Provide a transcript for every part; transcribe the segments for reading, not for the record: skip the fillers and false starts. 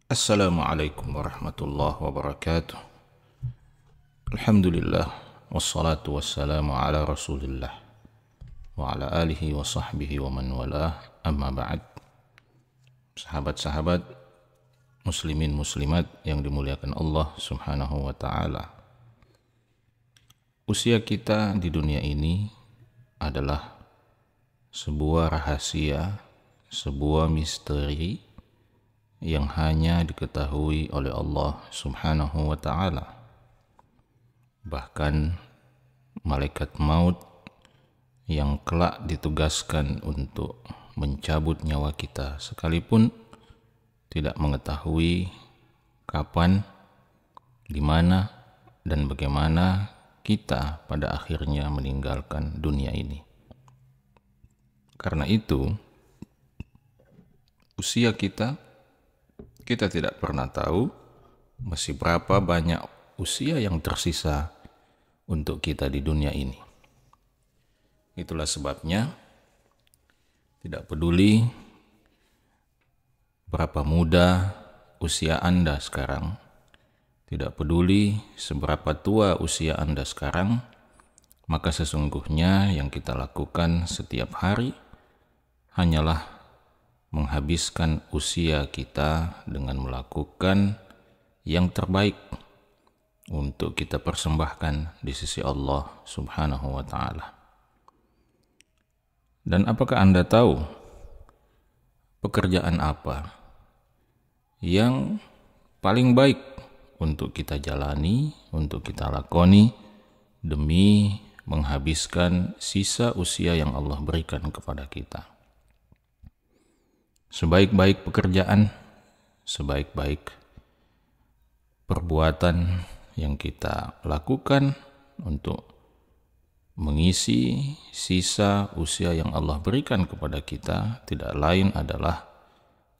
Assalamualaikum warahmatullahi wabarakatuh. Alhamdulillah wassalatu wassalamu ala Rasulillah wa ala alihi wa sahbihi wa man walah. Amma ba'd. Sahabat-sahabat muslimin muslimat yang dimuliakan Allah Subhanahu wa taala. Usia kita di dunia ini adalah sebuah rahasia, sebuah misteri yang hanya diketahui oleh Allah Subhanahu wa ta'ala. Bahkan malaikat maut yang kelak ditugaskan untuk mencabut nyawa kita sekalipun tidak mengetahui kapan, di mana, dan bagaimana kita pada akhirnya meninggalkan dunia ini. Karena itu, usia kita tidak pernah tahu masih berapa banyak usia yang tersisa untuk kita di dunia ini. Itulah sebabnya tidak peduli berapa muda usia Anda sekarang, tidak peduli seberapa tua usia Anda sekarang, maka sesungguhnya yang kita lakukan setiap hari hanyalah menghabiskan usia kita dengan melakukan yang terbaik untuk kita persembahkan di sisi Allah Subhanahu wa ta'ala. Dan apakah Anda tahu pekerjaan apa yang paling baik untuk kita jalani, untuk kita lakoni demi menghabiskan sisa usia yang Allah berikan kepada kita? Sebaik-baik pekerjaan, sebaik-baik perbuatan yang kita lakukan untuk mengisi sisa usia yang Allah berikan kepada kita tidak lain adalah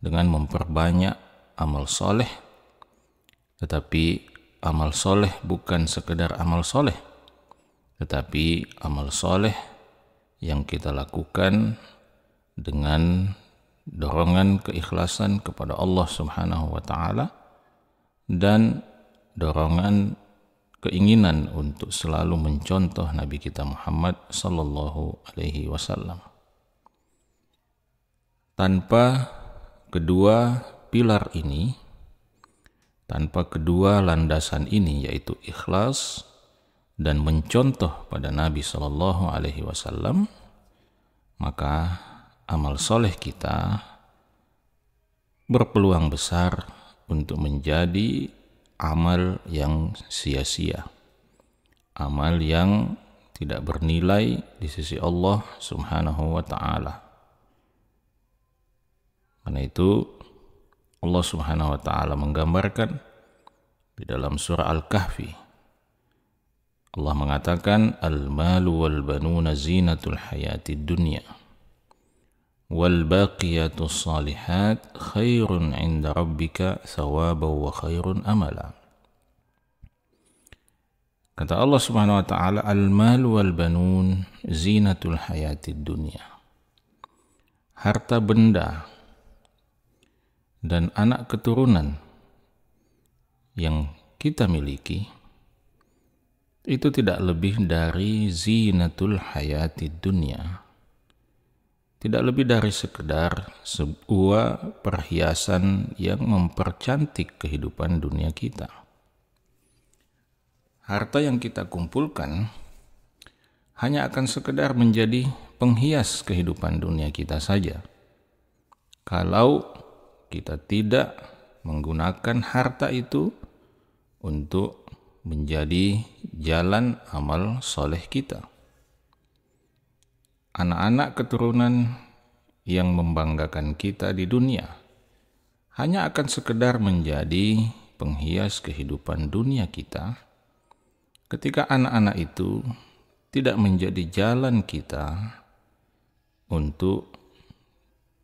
dengan memperbanyak amal soleh. Tetapi amal soleh bukan sekedar amal soleh, tetapi amal soleh yang kita lakukan dengan dorongan keikhlasan kepada Allah Subhanahu wa ta'ala dan dorongan keinginan untuk selalu mencontoh Nabi kita Muhammad sallallahu alaihi wasallam. Tanpa kedua pilar ini, tanpa kedua landasan ini, yaitu ikhlas dan mencontoh pada Nabi sallallahu alaihi wasallam, maka amal soleh kita berpeluang besar untuk menjadi amal yang sia-sia, amal yang tidak bernilai di sisi Allah Subhanahu wa ta'ala. Karena itu Allah Subhanahu wa ta'ala menggambarkan di dalam surah Al-Kahfi. Allah mengatakan, al-malu wal banuna zinatul hayatid dunya wal baqiyatus salihat khairun 'inda rabbika thawaban wa khairun amala. Kata Allah Subhanahu wa taala, al-mal wal banun zinatul hayatid dunya. Harta benda dan anak keturunan yang kita miliki itu tidak lebih dari zinatul hayatid dunya. Tidak lebih dari sekedar sebuah perhiasan yang mempercantik kehidupan dunia kita. Harta yang kita kumpulkan hanya akan sekedar menjadi penghias kehidupan dunia kita saja. Kalau kita tidak menggunakan harta itu untuk menjadi jalan amal soleh kita. Anak-anak keturunan yang membanggakan kita di dunia hanya akan sekedar menjadi penghias kehidupan dunia kita ketika anak-anak itu tidak menjadi jalan kita untuk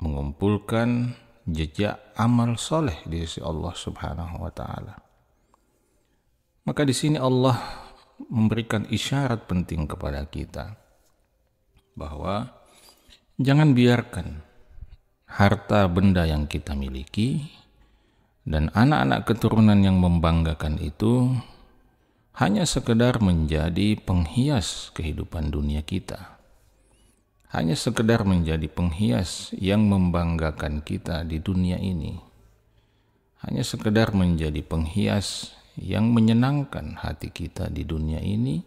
mengumpulkan jejak amal soleh di sisi Allah Subhanahu wa ta'ala. Maka di sini Allah memberikan isyarat penting kepada kita bahwa jangan biarkan harta benda yang kita miliki Dan anak-anak keturunan yang membanggakan itu hanya sekedar menjadi penghias kehidupan dunia kita. Hanya sekedar menjadi penghias yang membanggakan kita di dunia ini. Hanya sekedar menjadi penghias yang menyenangkan hati kita di dunia ini,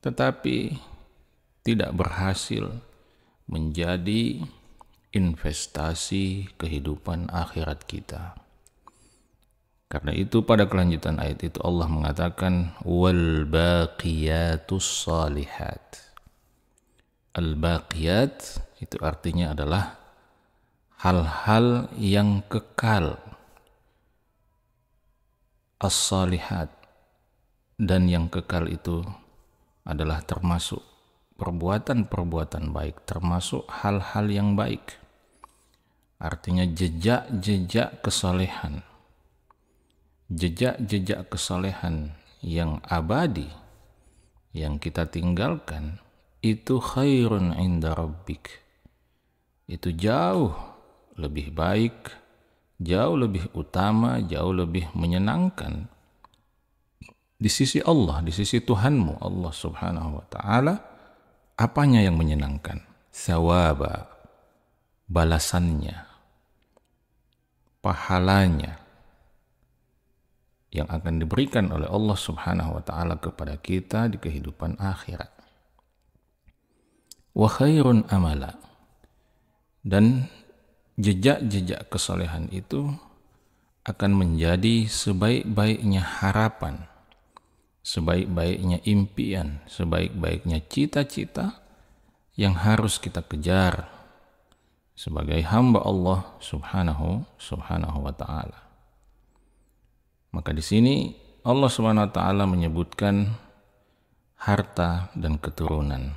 tetapi tidak berhasil menjadi investasi kehidupan akhirat kita. Karena itu pada kelanjutan ayat itu Allah mengatakan wal baqiyatus shalihat. Al baqiyat itu artinya adalah hal-hal yang kekal. As-shalihat, dan yang kekal itu adalah termasuk perbuatan-perbuatan baik, termasuk hal-hal yang baik. Artinya jejak-jejak kesalehan. Jejak-jejak kesalehan yang abadi yang kita tinggalkan itu khairun inda rabbik. Itu jauh lebih baik, jauh lebih utama, jauh lebih menyenangkan di sisi Allah, di sisi Tuhanmu Allah Subhanahu wa taala. Apanya yang menyenangkan? Thawaba, balasannya, pahalanya yang akan diberikan oleh Allah Subhanahu wa taala kepada kita di kehidupan akhirat. Wa khairun amala, dan jejak-jejak kesalehan itu akan menjadi sebaik-baiknya harapan, sebaik-baiknya impian, sebaik-baiknya cita-cita yang harus kita kejar sebagai hamba Allah Subhanahu wa taala. Maka di sini Allah Subhanahu wa taala menyebutkan harta dan keturunan.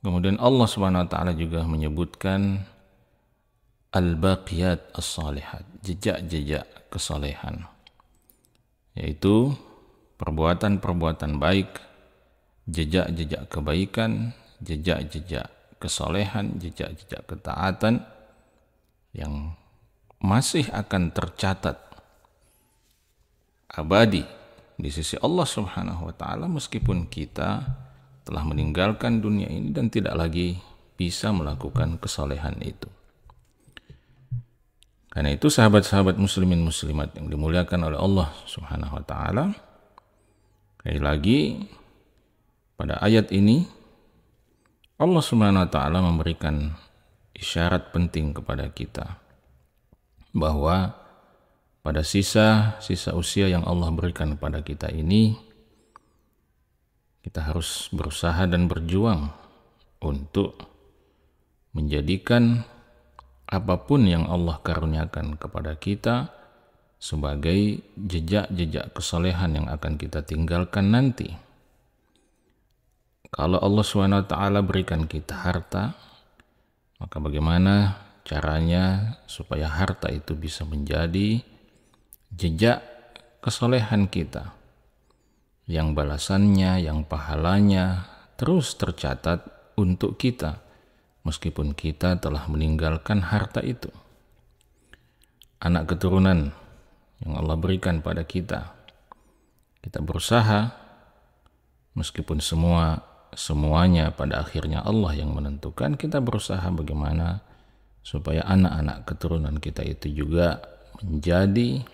Kemudian Allah Subhanahu wa taala juga menyebutkan al-baqiyat as-salihat, jejak-jejak kesalehan, yaitu perbuatan-perbuatan baik, jejak-jejak kebaikan, jejak-jejak kesalehan, jejak-jejak ketaatan yang masih akan tercatat abadi di sisi Allah Subhanahu wa taala meskipun kita telah meninggalkan dunia ini dan tidak lagi bisa melakukan kesalehan itu. Karena itu sahabat-sahabat muslimin muslimat yang dimuliakan oleh Allah Subhanahu wa taala, sekali lagi pada ayat ini Allah Subhanahu wa taala memberikan isyarat penting kepada kita bahwa pada sisa usia yang Allah berikan kepada kita ini, kita harus berusaha dan berjuang untuk menjadikan apapun yang Allah karuniakan kepada kita sebagai jejak-jejak kesalehan yang akan kita tinggalkan nanti. Kalau Allah SWT berikan kita harta, maka bagaimana caranya supaya harta itu bisa menjadi jejak kesalehan kita yang balasannya, yang pahalanya terus tercatat untuk kita meskipun kita telah meninggalkan harta itu. Anak keturunan yang Allah berikan pada kita, kita berusaha meskipun semuanya pada akhirnya Allah yang menentukan, kita berusaha bagaimana supaya anak-anak keturunan kita itu juga menjadi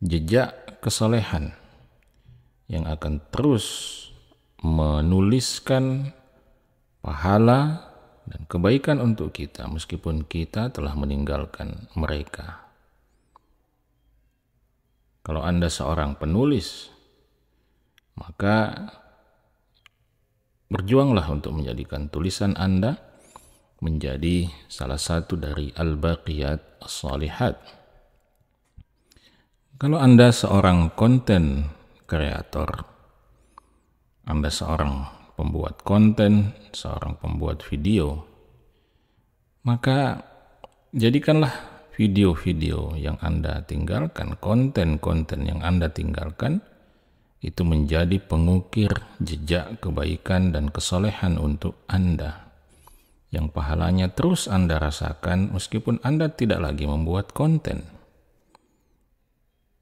jejak kesalehan yang akan terus menuliskan pahala dan kebaikan untuk kita meskipun kita telah meninggalkan mereka. Kalau Anda seorang penulis, maka berjuanglah untuk menjadikan tulisan Anda menjadi salah satu dari al-baqiyat as-salihat. Kalau Anda seorang konten kreator, Anda seorang pembuat konten, seorang pembuat video, maka jadikanlah video-video yang Anda tinggalkan, konten-konten yang Anda tinggalkan, itu menjadi pengukir jejak kebaikan dan kesalehan untuk Anda, yang pahalanya terus Anda rasakan meskipun Anda tidak lagi membuat konten.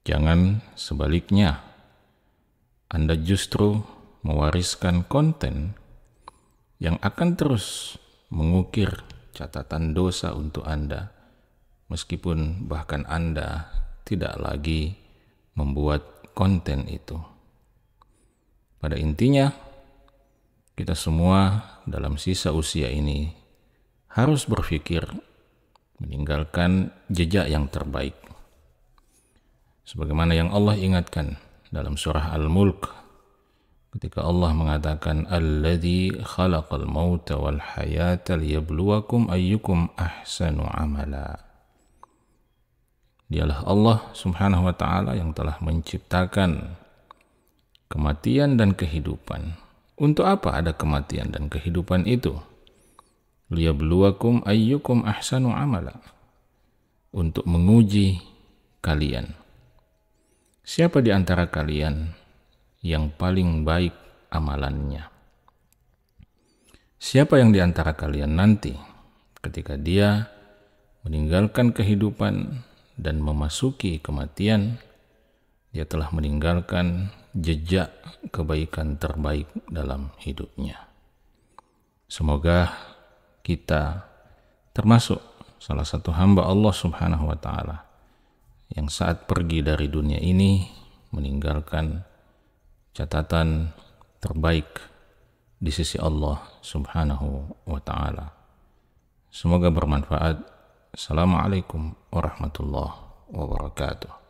Jangan sebaliknya, Anda justru mewariskan konten yang akan terus mengukir catatan dosa untuk Anda, meskipun bahkan Anda tidak lagi membuat konten itu. Pada intinya, kita semua dalam sisa usia ini harus berpikir meninggalkan jejak yang terbaik. Sebagaimana yang Allah ingatkan dalam surah Al-Mulk ketika Allah mengatakan alladzi khalaqal mauta wal hayata liyabluwakum ayyukum ahsanu amala. Dialah Allah Subhanahu wa taala yang telah menciptakan kematian dan kehidupan. Untuk apa ada kematian dan kehidupan itu? Liyabluwakum ayyukum ahsanu amala. Untuk menguji kalian. Siapa di antara kalian yang paling baik amalannya? Siapa yang di antara kalian nanti ketika dia meninggalkan kehidupan dan memasuki kematian, dia telah meninggalkan jejak kebaikan terbaik dalam hidupnya. Semoga kita termasuk salah satu hamba Allah Subhanahu wa taala yang saat pergi dari dunia ini meninggalkan catatan terbaik di sisi Allah Subhanahu wa taala. Semoga bermanfaat. Assalamualaikum warahmatullahi wabarakatuh.